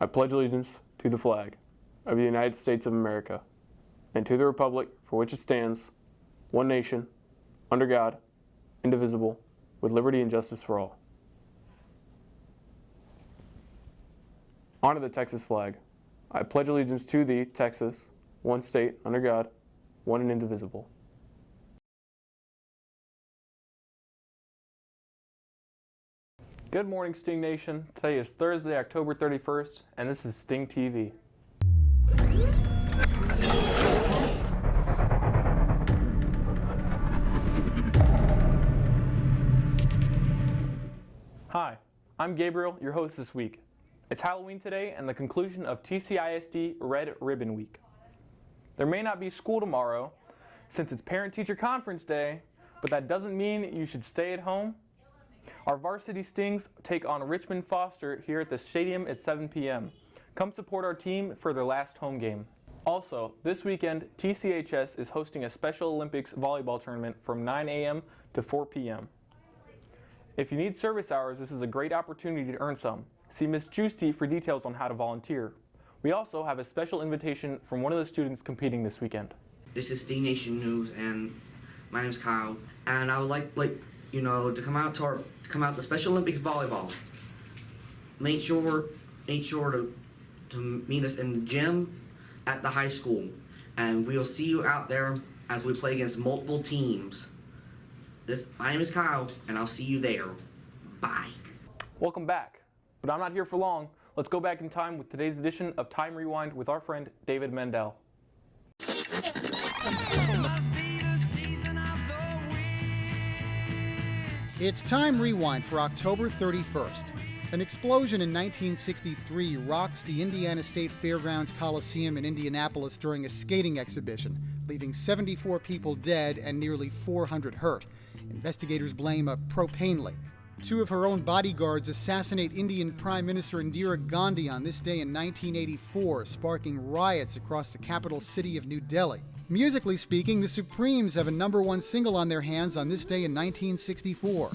I pledge allegiance to the flag of the United States of America and to the republic for which it stands, one nation, under God, indivisible, with liberty and justice for all. Honor the Texas flag. I pledge allegiance to thee, Texas, one state, under God, one and indivisible. Good morning, Sting Nation. Today is Thursday, October 31st, and this is Sting TV. Hi, I'm Gabriel, your host this week. It's Halloween today and the conclusion of TCISD Red Ribbon Week. There may not be school tomorrow since it's Parent-Teacher Conference Day, but that doesn't mean you should stay at home. Our varsity Stings take on Richmond Foster here at the stadium at 7 p.m. Come support our team for their last home game. Also, this weekend, TCHS is hosting a Special Olympics volleyball tournament from 9 a.m. to 4 p.m. If you need service hours, this is a great opportunity to earn some. See Ms. Giusti for details on how to volunteer. We also have a special invitation from one of the students competing this weekend. This is Sting Nation News, and my name's Kyle, and I would like to come out to Special Olympics volleyball. Make sure to meet us in the gym at the high school, and we will see you out there as we play against multiple teams. My name is Kyle, and I'll see you there. Bye. Welcome back, but I'm not here for long. Let's go back in time with today's edition of Time Rewind with our friend David Mendel. It's Time Rewind for October 31st. An explosion in 1963 rocks the Indiana State Fairgrounds Coliseum in Indianapolis during a skating exhibition, leaving 74 people dead and nearly 400 hurt. Investigators blame a propane leak. Two of her own bodyguards assassinate Indian Prime Minister Indira Gandhi on this day in 1984, sparking riots across the capital city of New Delhi. Musically speaking, the Supremes have a #1 single on their hands on this day in 1964.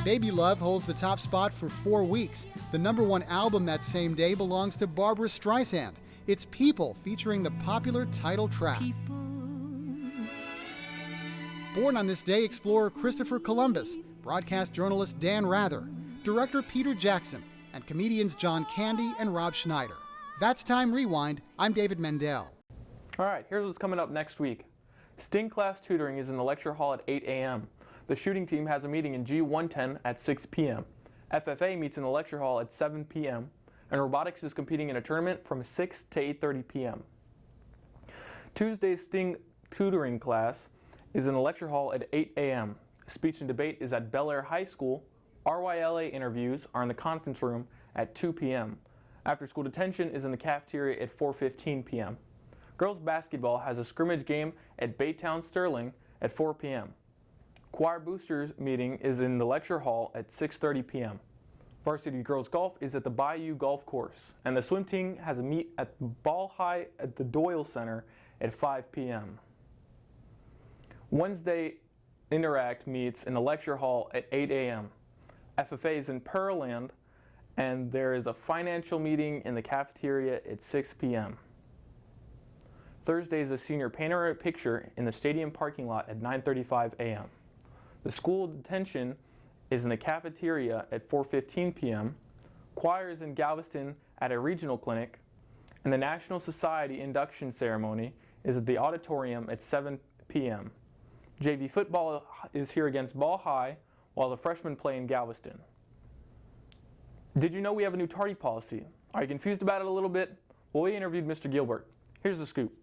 Baby Love holds the top spot for 4 weeks. The #1 album that same day belongs to Barbra Streisand. It's People, featuring the popular title track. Born on this day, explorer Christopher Columbus, broadcast journalist Dan Rather, director Peter Jackson, and comedians John Candy and Rob Schneider. That's Time Rewind. I'm David Mendel. All right, here's what's coming up next week. Sting class tutoring is in the lecture hall at 8 a.m. The shooting team has a meeting in G110 at 6 p.m. FFA meets in the lecture hall at 7 p.m. and robotics is competing in a tournament from 6 to 8:30 p.m. Tuesday's Sting tutoring class is in the lecture hall at 8 a.m. Speech and debate is at Bel Air High School. RYLA interviews are in the conference room at 2 p.m. After school detention is in the cafeteria at 4:15 p.m. Girls basketball has a scrimmage game at Baytown Sterling at 4 p.m. Choir boosters meeting is in the lecture hall at 6:30 p.m. Varsity girls golf is at the Bayou Golf Course, and the swim team has a meet at Ball High at the Doyle Center at 5 p.m. Wednesday Interact meets in the lecture hall at 8 a.m. FFA is in Pearland, and there is a financial meeting in the cafeteria at 6 p.m. Thursday is a senior panoramic picture in the stadium parking lot at 9:35 a.m. The school detention is in the cafeteria at 4:15 p.m. Choir is in Galveston at a regional clinic, and the National Society induction ceremony is at the auditorium at 7 p.m. JV football is here against Ball High, while the freshmen play in Galveston. Did you know we have a new tardy policy? Are you confused about it a little bit? Well, we interviewed Mr. Gilbert. Here's the scoop.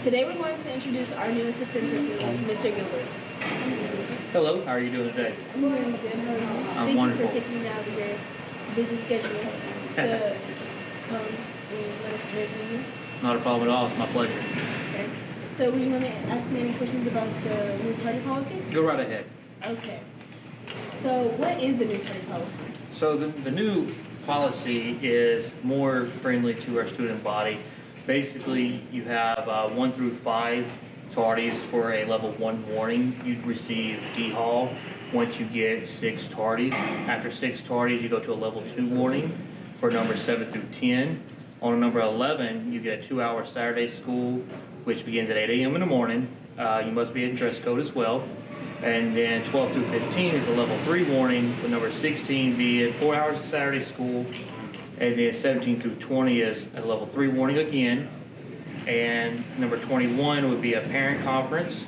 Today we're going to introduce our new assistant principal, Mr. Gilbert. Hello, how are you doing today? I'm doing good. How are you? Thank wonderful. you for taking me out of your busy schedule to let us interview you. Not a problem at all, it's my pleasure. Okay. So would you want to ask me any questions about the new tardy policy? Go right ahead. Okay. So what is the new tardy policy? So the new policy is more friendly to our student body. Basically, you have 1 through 5 tardies for a level 1 warning. You'd receive D-Hall, once you get 6 tardies. After 6 tardies, you go to a level 2 warning for numbers 7 through 10. On number 11, you get a 2-hour Saturday school, which begins at 8 a.m. in the morning. You must be in dress code as well. And then 12 through 15 is a level 3 warning, with number 16 being 4 hours of Saturday school. And then 17 through 20 is a level 3 warning again. And number 21 would be a parent conference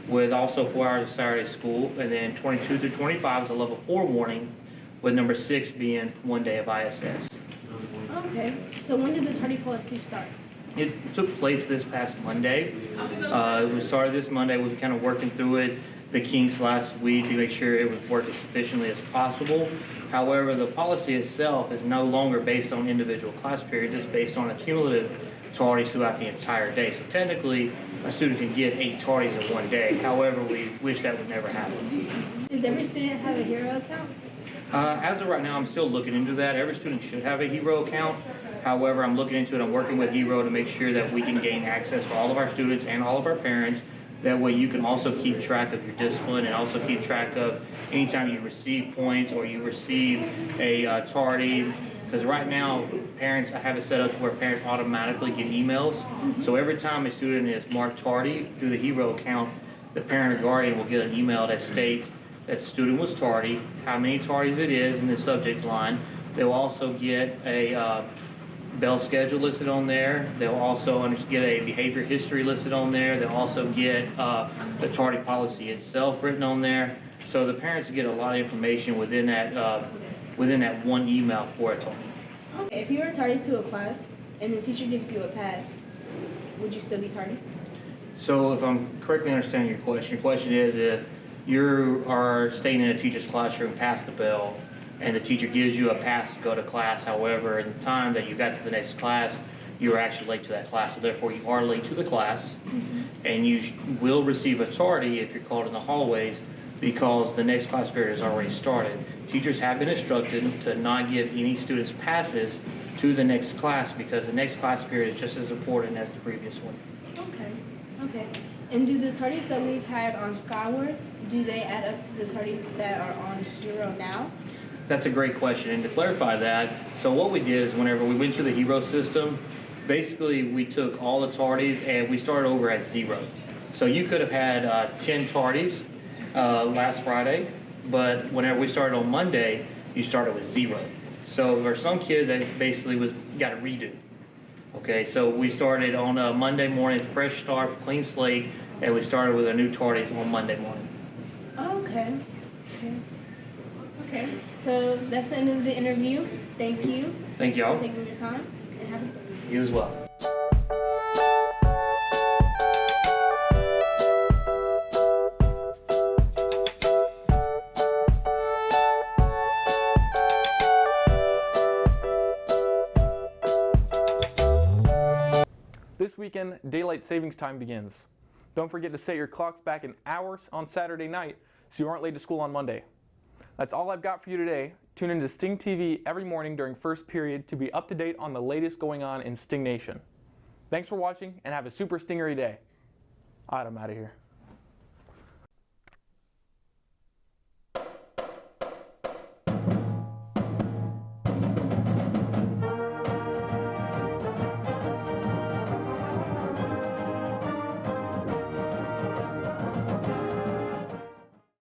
with also 4 hours of Saturday school. And then 22 through 25 is a level 4 warning, with number 6 being 1 day of ISS. Okay, so when did the tardy policy start? It took place this past Monday. We started this Monday. We've been kind of working through it, the kinks last week, to make sure it was working sufficiently as possible. However, the policy itself is no longer based on individual class periods. It's based on accumulative tardies throughout the entire day. So technically, a student can get 8 tardies in 1 day. However, we wish that would never happen. Does every student have a hero account? As of right now, I'm still looking into that. Every student should have a Hero account. However, I'm looking into it. I'm working with Hero to make sure that we can gain access for all of our students and all of our parents. That way you can also keep track of your discipline and also keep track of anytime you receive points or you receive a tardy. Because right now, parents, I have it set up to where parents automatically get emails. So every time a student is marked tardy through the Hero account, the parent or guardian will get an email that states that the student was tardy, how many tardies it is in the subject line. They'll also get a bell schedule listed on there. They'll also get a behavior history listed on there. They'll also get the tardy policy itself written on there. So the parents get a lot of information within that one email for a tardy. Okay, if you were tardy to a class and the teacher gives you a pass, would you still be tardy? So if I'm correctly understanding your question is if you are staying in a teacher's classroom past the bell and the teacher gives you a pass to go to class, however, in the time that you got to the next class, you are actually late to that class. So therefore, you are late to the class, and you will receive a tardy if you're called in the hallways because the next class period has already started. Teachers have been instructed to not give any students passes to the next class because the next class period is just as important as the previous one. Okay. And do the tardies that we've had on Skyward, do they add up to the tardies that are on Hero now? That's a great question. And to clarify that, so what we did is whenever we went to the Hero system, basically we took all the tardies and we started over at 0. So you could have had 10 tardies last Friday, but whenever we started on Monday, you started with 0. So there are some kids that basically got a redo. Okay, so we started on a Monday morning, fresh start, clean slate, and we started with a new tardies on Monday morning. Okay. So that's the end of the interview. Thank you Thank y'all. for taking your time, and have a good day. You as well. This weekend, daylight savings time begins. Don't forget to set your clocks back in hours on Saturday night so you aren't late to school on Monday. That's all I've got for you today. Tune into Sting TV every morning during first period to be up to date on the latest going on in Sting Nation. Thanks for watching and have a super stingery day. I'm out of here.